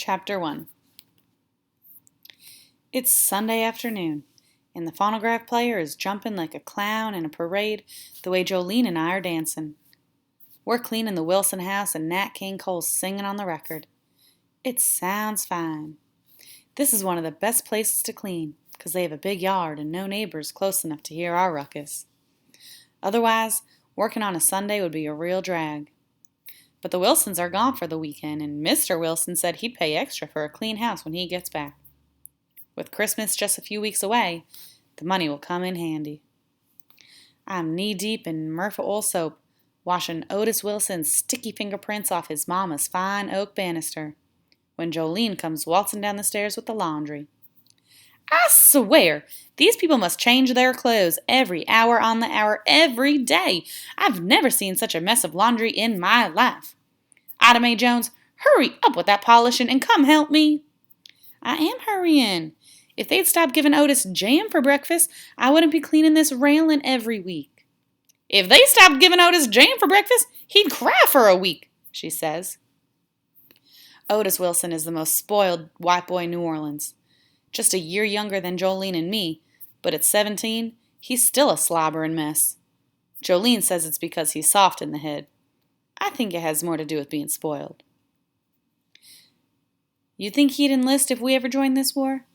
Chapter 1. It's Sunday afternoon, and the phonograph player is jumping like a clown in a parade the way Jolene and I are dancing. We're cleaning the Wilson house and Nat King Cole's singing on the record. It sounds fine. This is one of the best places to clean, because they have a big yard and no neighbors close enough to hear our ruckus. Otherwise, working on a Sunday would be a real drag. But the Wilsons are gone for the weekend, and Mr. Wilson said he'd pay extra for a clean house when he gets back. With Christmas just a few weeks away, the money will come in handy. I'm knee-deep in Murphy oil soap, washing Otis Wilson's sticky fingerprints off his mama's fine oak banister, when Jolene comes waltzing down the stairs with the laundry. I swear, these people must change their clothes every hour on the hour every day. I've never seen such a mess of laundry in my life. Ida Mae Jones, hurry up with that polishing and come help me. I am hurrying. If they'd stop giving Otis jam for breakfast, I wouldn't be cleaning this railing every week. If they stopped giving Otis jam for breakfast, he'd cry for a week, she says. Otis Wilson is the most spoiled white boy in New Orleans. Just a year younger than Jolene and me, but at 17, he's still a slobbering mess. Jolene says it's because he's soft in the head. I think it has more to do with being spoiled. You think he'd enlist if we ever joined this war?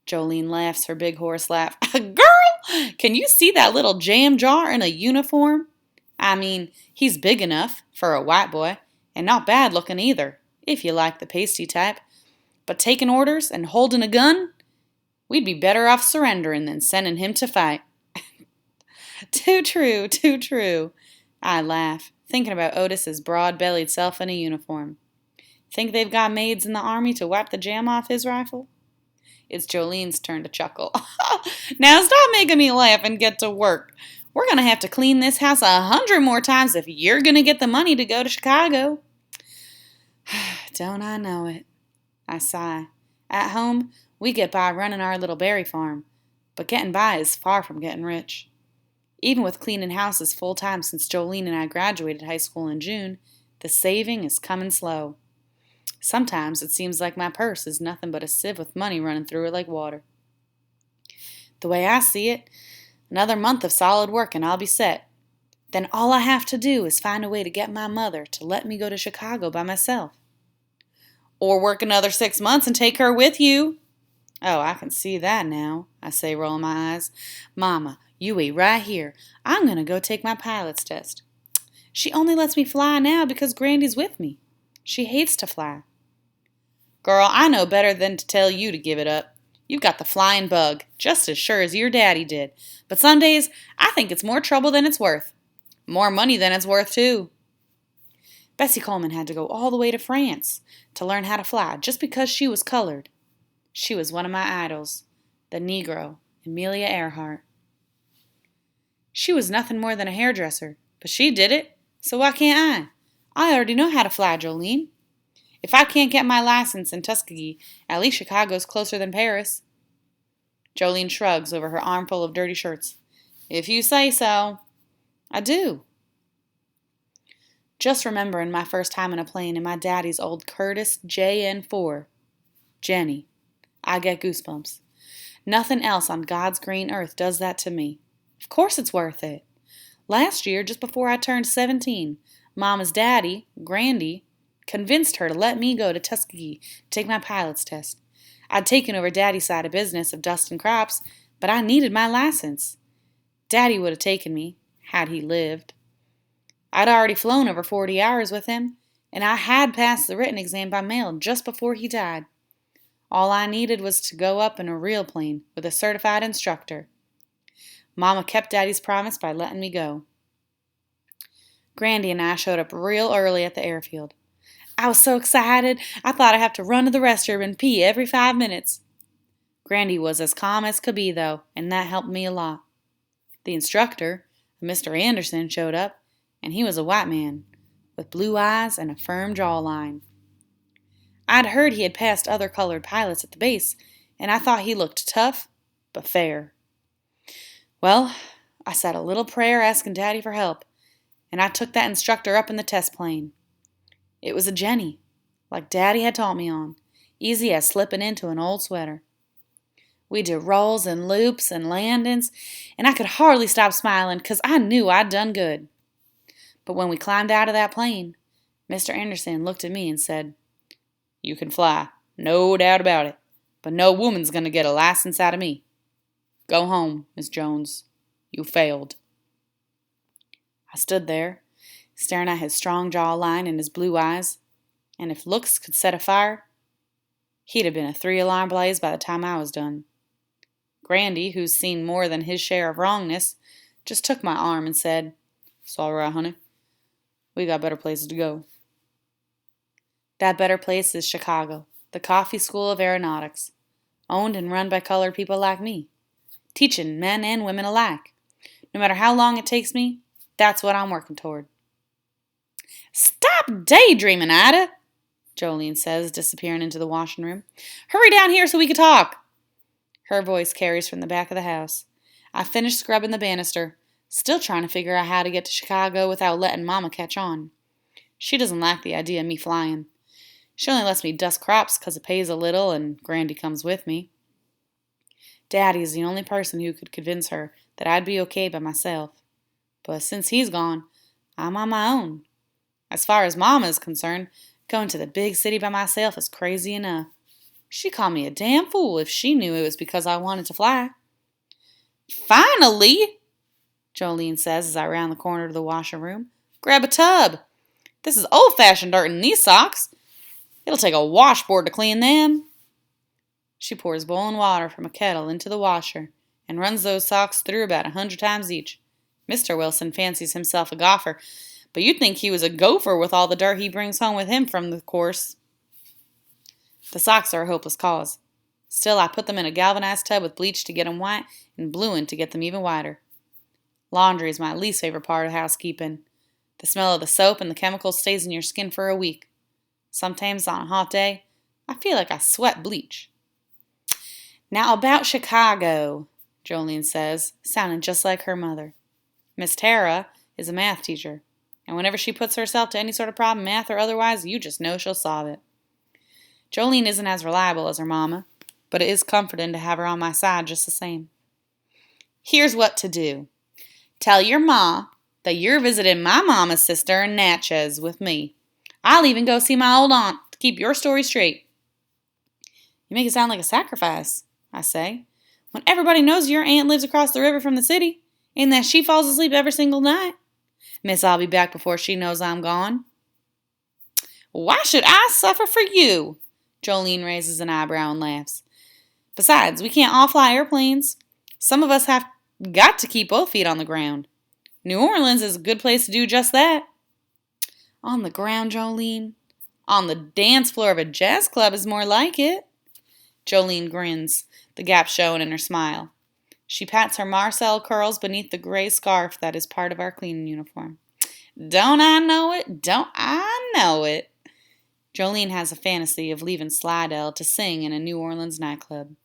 Jolene laughs her big horse laugh. Girl, can you see that little jam jar in a uniform? I mean, he's big enough for a white boy, and not bad looking either, if you like the pasty type. But taking orders and holding a gun? We'd be better off surrendering than sending him to fight. Too true, too true. I laugh, thinking about Otis's broad-bellied self in a uniform. Think they've got maids in the army to wipe the jam off his rifle? It's Jolene's turn to chuckle. Now stop making me laugh and get to work. We're going to have to clean this house 100 more times if you're going to get the money to go to Chicago. Don't I know it? I sigh. At home, we get by running our little berry farm, but getting by is far from getting rich. Even with cleaning houses full-time since Jolene and I graduated high school in June, the saving is coming slow. Sometimes it seems like my purse is nothing but a sieve with money running through it like water. The way I see it, another month of solid work and I'll be set. Then all I have to do is find a way to get my mother to let me go to Chicago by myself. Or work another 6 months and take her with you. Oh, I can see that now, I say, rolling my eyes. Mama, you wait right here. I'm going to go take my pilot's test. She only lets me fly now because Grandy's with me. She hates to fly. Girl, I know better than to tell you to give it up. You've got the flying bug, just as sure as your daddy did. But some days, I think it's more trouble than it's worth. More money than it's worth, too. Bessie Coleman had to go all the way to France to learn how to fly just because she was colored. She was one of my idols, the Negro, Amelia Earhart. She was nothing more than a hairdresser, but she did it, so why can't I? I already know how to fly, Jolene. If I can't get my license in Tuskegee, at least Chicago's closer than Paris. Jolene shrugs over her armful of dirty shirts. If you say so. I do. Just remembering my first time in a plane in my daddy's old Curtiss JN4. Jenny. I get goosebumps. Nothing else on God's green earth does that to me. Of course it's worth it. Last year, just before I turned 17, Mama's daddy, Grandy, convinced her to let me go to Tuskegee to take my pilot's test. I'd taken over Daddy's side of business of dusting crops, but I needed my license. Daddy would have taken me, had he lived. I'd already flown over 40 hours with him, and I had passed the written exam by mail just before he died. All I needed was to go up in a real plane with a certified instructor. Mama kept Daddy's promise by letting me go. Grandy and I showed up real early at the airfield. I was so excited, I thought I'd have to run to the restroom and pee every 5 minutes. Grandy was as calm as could be, though, and that helped me a lot. The instructor, Mr. Anderson, showed up, and he was a white man, with blue eyes and a firm jawline. I'd heard he had passed other colored pilots at the base, and I thought he looked tough, but fair. Well, I said a little prayer asking Daddy for help, and I took that instructor up in the test plane. It was a Jenny, like Daddy had taught me on, easy as slipping into an old sweater. We did rolls and loops and landings, and I could hardly stop smiling 'cause I knew I'd done good. But when we climbed out of that plane, Mr. Anderson looked at me and said, "You can fly, no doubt about it, but no woman's going to get a license out of me. Go home, Miss Jones. You failed." I stood there, staring at his strong jawline and his blue eyes, and if looks could set a fire, he'd have been a 3-alarm blaze by the time I was done. Grandy, who's seen more than his share of wrongness, just took my arm and said, "It's all right, honey. We got better places to go." That better place is Chicago, the Coffee School of Aeronautics, owned and run by colored people like me, teaching men and women alike. No matter how long it takes me, that's what I'm working toward. "Stop daydreaming, Ida," Jolene says, disappearing into the washing room. "Hurry down here so we can talk." Her voice carries from the back of the house. I finished scrubbing the banister, still trying to figure out how to get to Chicago without letting Mama catch on. She doesn't like the idea of me flying. She only lets me dust crops 'cause it pays a little and Grandy comes with me. Daddy is the only person who could convince her that I'd be okay by myself. But since he's gone, I'm on my own. As far as Mama is concerned, going to the big city by myself is crazy enough. She'd call me a damn fool if she knew it was because I wanted to fly. "Finally," Jolene says as I round the corner to the washer room. "Grab a tub. This is old-fashioned dirt in these socks. It'll take a washboard to clean them." She pours boiling water from a kettle into the washer and runs those socks through about 100 times each. Mr. Wilson fancies himself a golfer, but you'd think he was a gopher with all the dirt he brings home with him from the course. The socks are a hopeless cause. Still, I put them in a galvanized tub with bleach to get them white and bluing to get them even whiter. Laundry is my least favorite part of housekeeping. The smell of the soap and the chemicals stays in your skin for a week. Sometimes on a hot day, I feel like I sweat bleach. "Now about Chicago," Jolene says, sounding just like her mother. Miss Tara is a math teacher, and whenever she puts herself to any sort of problem, math or otherwise, you just know she'll solve it. Jolene isn't as reliable as her mama, but it is comforting to have her on my side just the same. "Here's what to do. Tell your ma that you're visiting my mama's sister in Natchez with me. I'll even go see my old aunt to keep your story straight." "You make it sound like a sacrifice," I say, "when everybody knows your aunt lives across the river from the city and that she falls asleep every single night. Miss, I'll be back before she knows I'm gone." "Why should I suffer for you?" Jolene raises an eyebrow and laughs. "Besides, we can't all fly airplanes. Some of us have got to keep both feet on the ground. New Orleans is a good place to do just that." "On the ground, Jolene? On the dance floor of a jazz club is more like it." Jolene grins, the gap showing in her smile. She pats her Marcel curls beneath the gray scarf that is part of our cleaning uniform. "Don't I know it? Don't I know it?" Jolene has a fantasy of leaving Slidell to sing in a New Orleans nightclub.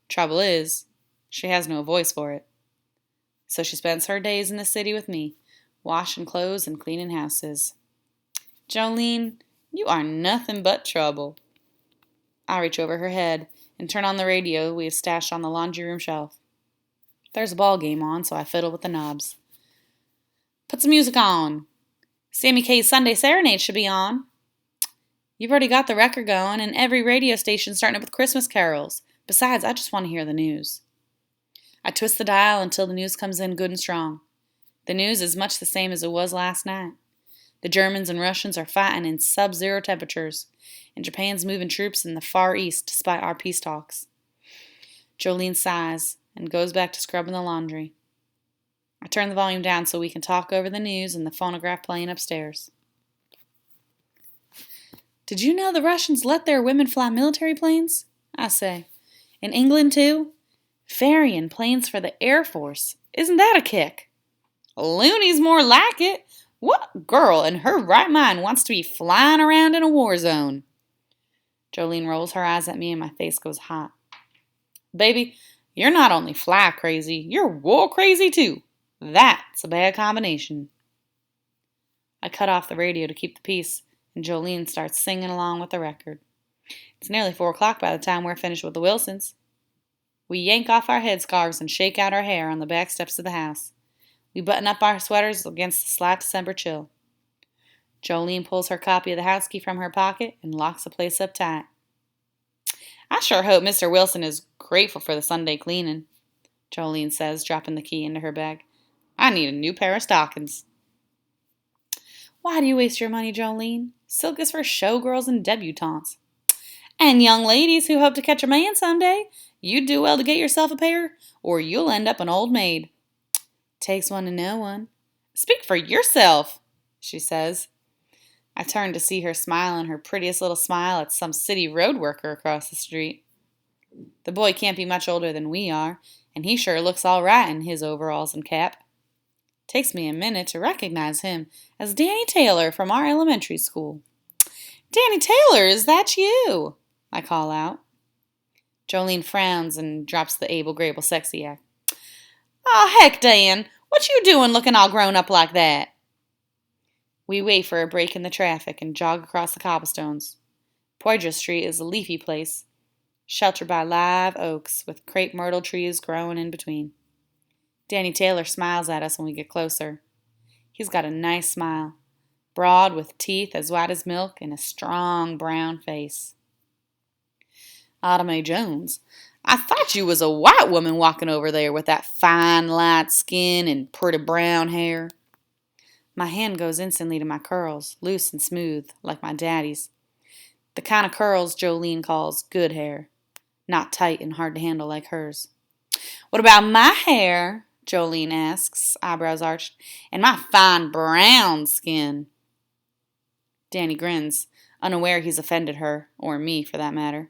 Trouble is, she has no voice for it. So she spends her days in the city with me, washing clothes and cleaning houses. "Jolene, you are nothing but trouble." I reach over her head and turn on the radio we have stashed on the laundry room shelf. There's a ball game on, so I fiddle with the knobs. "Put some music on. Sammy K's Sunday Serenade should be on." "You've already got the record going, and every radio station starting up with Christmas carols. Besides, I just want to hear the news." I twist the dial until the news comes in good and strong. The news is much the same as it was last night. The Germans and Russians are fighting in sub-zero temperatures, and Japan's moving troops in the Far East despite our peace talks. Jolene sighs and goes back to scrubbing the laundry. I turn the volume down so we can talk over the news and the phonograph playing upstairs. "Did you know the Russians let their women fly military planes?" I say. "In England, too? Ferrying planes for the Air Force. Isn't that a kick?" "Loony's more like it. What girl in her right mind wants to be flying around in a war zone?" Jolene rolls her eyes at me and my face goes hot. "Baby, you're not only fly crazy, you're war crazy too. That's a bad combination." I cut off the radio to keep the peace, and Jolene starts singing along with the record. It's nearly 4 o'clock by the time we're finished with the Wilsons. We yank off our headscarves and shake out our hair on the back steps of the house. We button up our sweaters against the slight December chill. Jolene pulls her copy of the house key from her pocket and locks the place up tight. I sure hope Mr. Wilson is grateful for the Sunday cleaning, Jolene says, dropping the key into her bag. I need a new pair of stockings. Why do you waste your money, Jolene? Silk is for showgirls and debutantes. And young ladies who hope to catch a man someday. You'd do well to get yourself a pair, or you'll end up an old maid. Takes one to know one. Speak for yourself, she says. I turn to see her smiling her prettiest little smile at some city road worker across the street. The boy can't be much older than we are, and he sure looks all right in his overalls and cap. Takes me a minute to recognize him as Danny Taylor from our elementary school. Danny Taylor, is that you? I call out. Jolene frowns and drops the Abel Grable sexy act. Oh, heck, Dan, what you doing looking all grown up like that? We wait for a break in the traffic and jog across the cobblestones. Poydras Street is a leafy place, sheltered by live oaks with crepe myrtle trees growing in between. Danny Taylor smiles at us when we get closer. He's got a nice smile, broad with teeth as white as milk and a strong brown face. Autumn A. Jones, I thought you was a white woman walking over there with that fine light skin and pretty brown hair. My hand goes instantly to my curls, loose and smooth, like my daddy's. The kind of curls Jolene calls good hair, not tight and hard to handle like hers. What about my hair? Jolene asks, eyebrows arched, and my fine brown skin. Danny grins, unaware he's offended her, or me for that matter.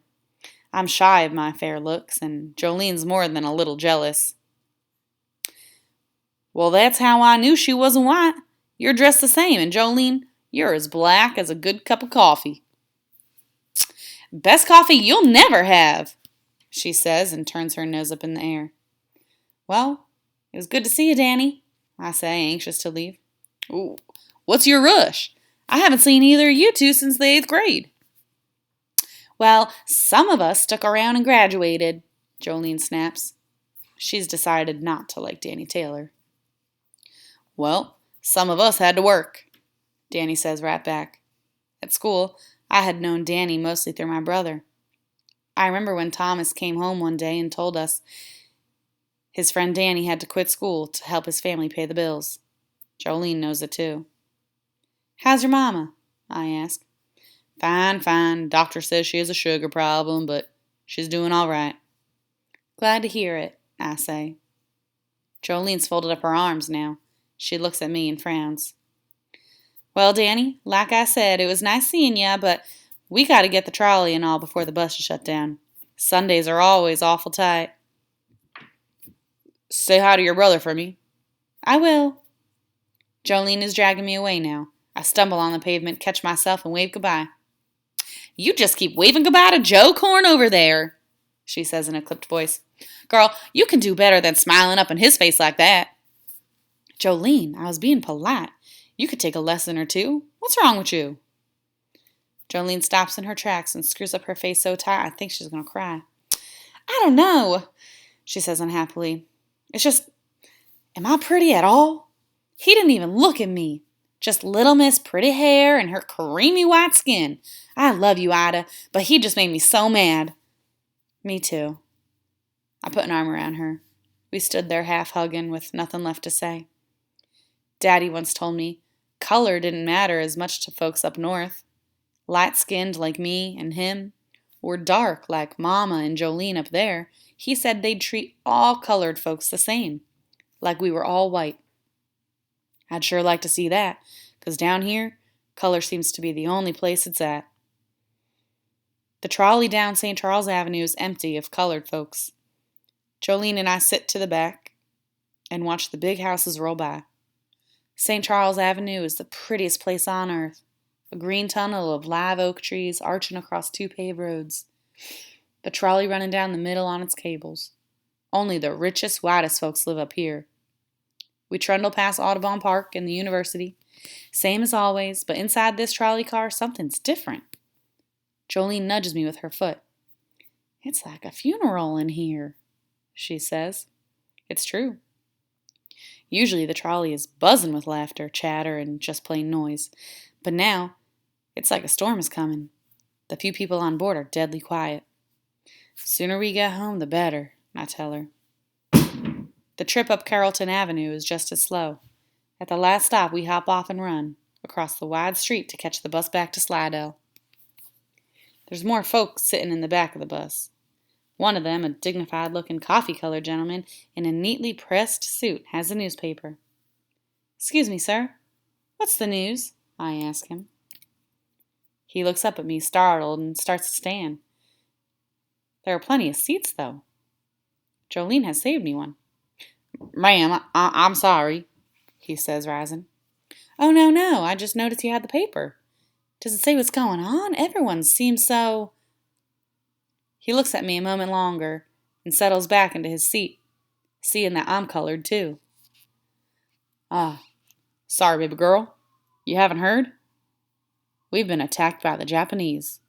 I'm shy of my fair looks, and Jolene's more than a little jealous. Well, that's how I knew she wasn't white. You're dressed the same, and Jolene, you're as black as a good cup of coffee. Best coffee you'll never have, she says and turns her nose up in the air. Well, it was good to see you, Danny, I say, anxious to leave. Ooh, what's your rush? I haven't seen either of you two since the 8th grade. Well, some of us stuck around and graduated, Jolene snaps. She's decided not to like Danny Taylor. Well, some of us had to work, Danny says right back. At school, I had known Danny mostly through my brother. I remember when Thomas came home one day and told us his friend Danny had to quit school to help his family pay the bills. Jolene knows it too. How's your mama? I ask. Fine. Doctor says she has a sugar problem, but she's doing all right. Glad to hear it, I say. Jolene's folded up her arms now. She looks at me and frowns. Well, Danny, like I said, it was nice seeing ya, but we got to get the trolley and all before the bus is shut down. Sundays are always awful tight. Say hi to your brother for me. I will. Jolene is dragging me away now. I stumble on the pavement, catch myself, and wave goodbye. You just keep waving goodbye to Joe Corn over there, she says in a clipped voice. Girl, you can do better than smiling up in his face like that. Jolene, I was being polite. You could take a lesson or two. What's wrong with you? Jolene stops in her tracks and screws up her face so tight I think she's going to cry. I don't know, she says unhappily. It's just, am I pretty at all? He didn't even look at me. Just little Miss Pretty Hair and her creamy white skin. I love you, Ida, but he just made me so mad. Me too. I put an arm around her. We stood there half hugging with nothing left to say. Daddy once told me color didn't matter as much to folks up north. Light-skinned like me and him, or dark like Mama and Jolene up there, he said they'd treat all colored folks the same, like we were all white. I'd sure like to see that, 'cause down here, color seems to be the only place it's at. The trolley down St. Charles Avenue is empty of colored folks. Jolene and I sit to the back and watch the big houses roll by. St. Charles Avenue is the prettiest place on earth. A green tunnel of live oak trees arching across 2 paved roads. The trolley running down the middle on its cables. Only the richest, whitest folks live up here. We trundle past Audubon Park and the university. Same as always, but inside this trolley car, something's different. Jolene nudges me with her foot. It's like a funeral in here, she says. It's true. Usually the trolley is buzzing with laughter, chatter, and just plain noise. But now, it's like a storm is coming. The few people on board are deadly quiet. Sooner we get home, the better, I tell her. The trip up Carrollton Avenue is just as slow. At the last stop, we hop off and run across the wide street to catch the bus back to Slidell. There's more folks sitting in the back of the bus. One of them, a dignified-looking coffee-colored gentleman in a neatly pressed suit, has a newspaper. Excuse me, sir. What's the news? I ask him. He looks up at me, startled, and starts to stand. There are plenty of seats, though. Jolene has saved me one. Ma'am, I'm sorry, he says, rising. Oh, no, I just noticed you had the paper. Does it say what's going on? Everyone seems so... He looks at me a moment longer and settles back into his seat, seeing that I'm colored, too. Sorry, baby girl. You haven't heard? We've been attacked by the Japanese.